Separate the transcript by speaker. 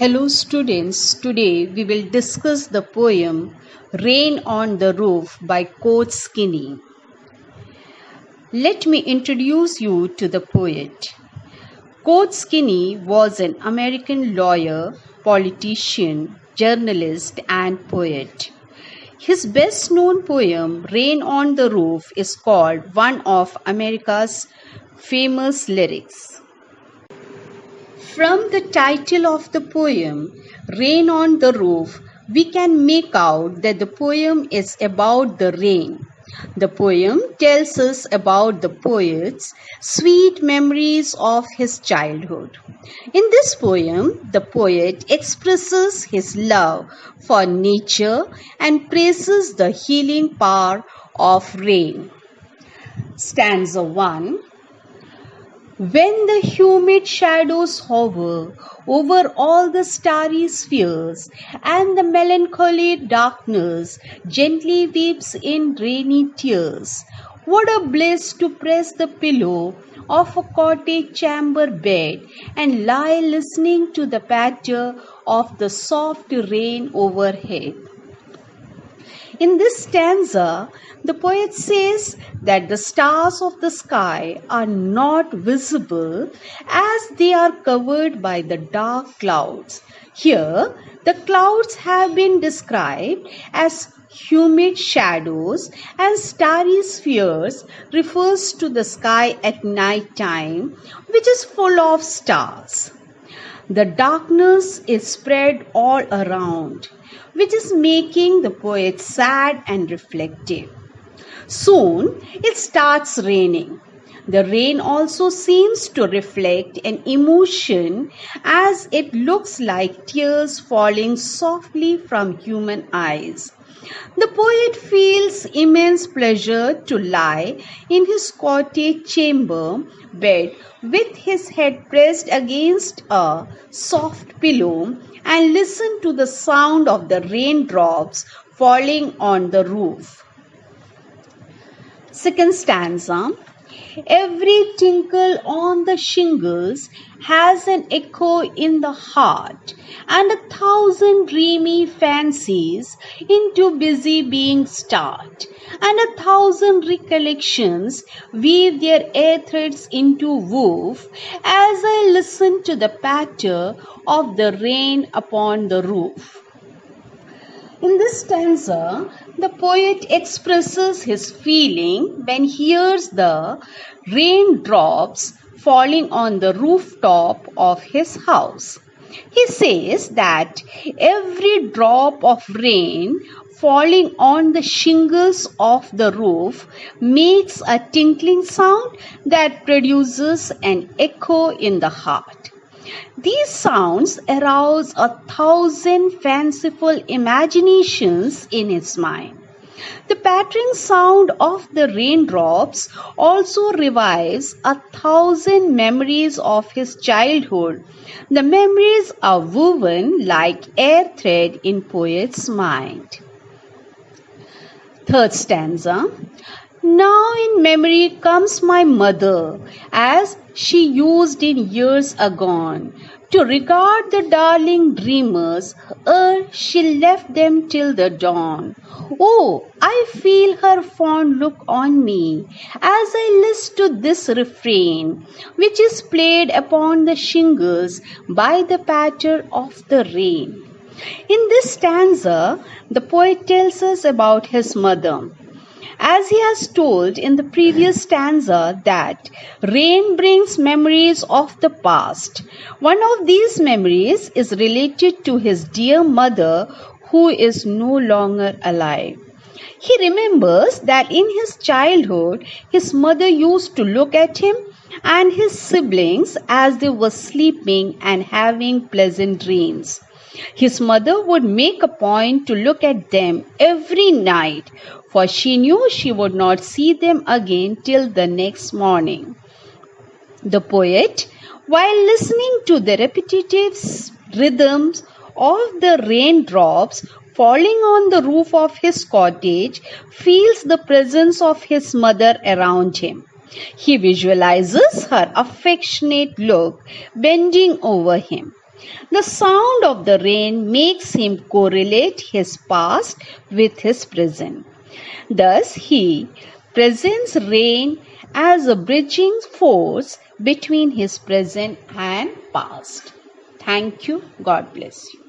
Speaker 1: Hello students, today we will discuss the poem Rain on the Roof by Coach Skinny. Let me introduce you to the poet. Coach Skinny was an American lawyer, politician, journalist and poet. His best known poem, Rain on the Roof, is called one of America's famous lyrics. From the title of the poem, Rain on the Roof, we can make out that the poem is about the rain. The poem tells us about the poet's sweet memories of his childhood. In this poem, the poet expresses his love for nature and praises the healing power of rain. Stanza 1. When the humid shadows hover over all the starry spheres, and the melancholy darkness gently weeps in rainy tears, what a bliss to press the pillow of a cottage chamber bed and lie listening to the patter of the soft rain overhead. In this stanza, the poet says that the stars of the sky are not visible as they are covered by the dark clouds. Here, the clouds have been described as humid shadows, and starry spheres refers to the sky at night time, which is full of stars. The darkness is spread all around, which is making the poet sad and reflective. Soon it starts raining. The rain also seems to reflect an emotion as it looks like tears falling softly from human eyes. The poet feels immense pleasure to lie in his cottage chamber bed with his head pressed against a soft pillow and listen to the sound of the raindrops falling on the roof. Second stanza. Every tinkle on the shingles has an echo in the heart, and 1,000 dreamy fancies into busy being start, and 1,000 recollections weave their air threads into woof as I listen to the patter of the rain upon the roof. In this stanza, the poet expresses his feeling when he hears the raindrops falling on the rooftop of his house. He says that every drop of rain falling on the shingles of the roof makes a tinkling sound that produces an echo in the heart. These sounds arouse 1,000 fanciful imaginations in his mind. The pattering sound of the raindrops also revives 1,000 memories of his childhood. The memories are woven like air thread in poet's mind. Third stanza. Now in memory comes my mother, as she used in years agone, to regard the darling dreamers ere she left them till the dawn. Oh, I feel her fond look on me as I list to this refrain, which is played upon the shingles by the patter of the rain. In this stanza, the poet tells us about his mother. As he has told in the previous stanza that rain brings memories of the past. One of these memories is related to his dear mother who is no longer alive. He remembers that in his childhood, his mother used to look at him and his siblings as they were sleeping and having pleasant dreams. His mother would make a point to look at them every night, for she knew she would not see them again till the next morning. The poet, while listening to the repetitive rhythms of the raindrops falling on the roof of his cottage, feels the presence of his mother around him. He visualizes her affectionate look bending over him. The sound of the rain makes him correlate his past with his present. Thus, he presents rain as a bridging force between his present and past. Thank you. God bless you.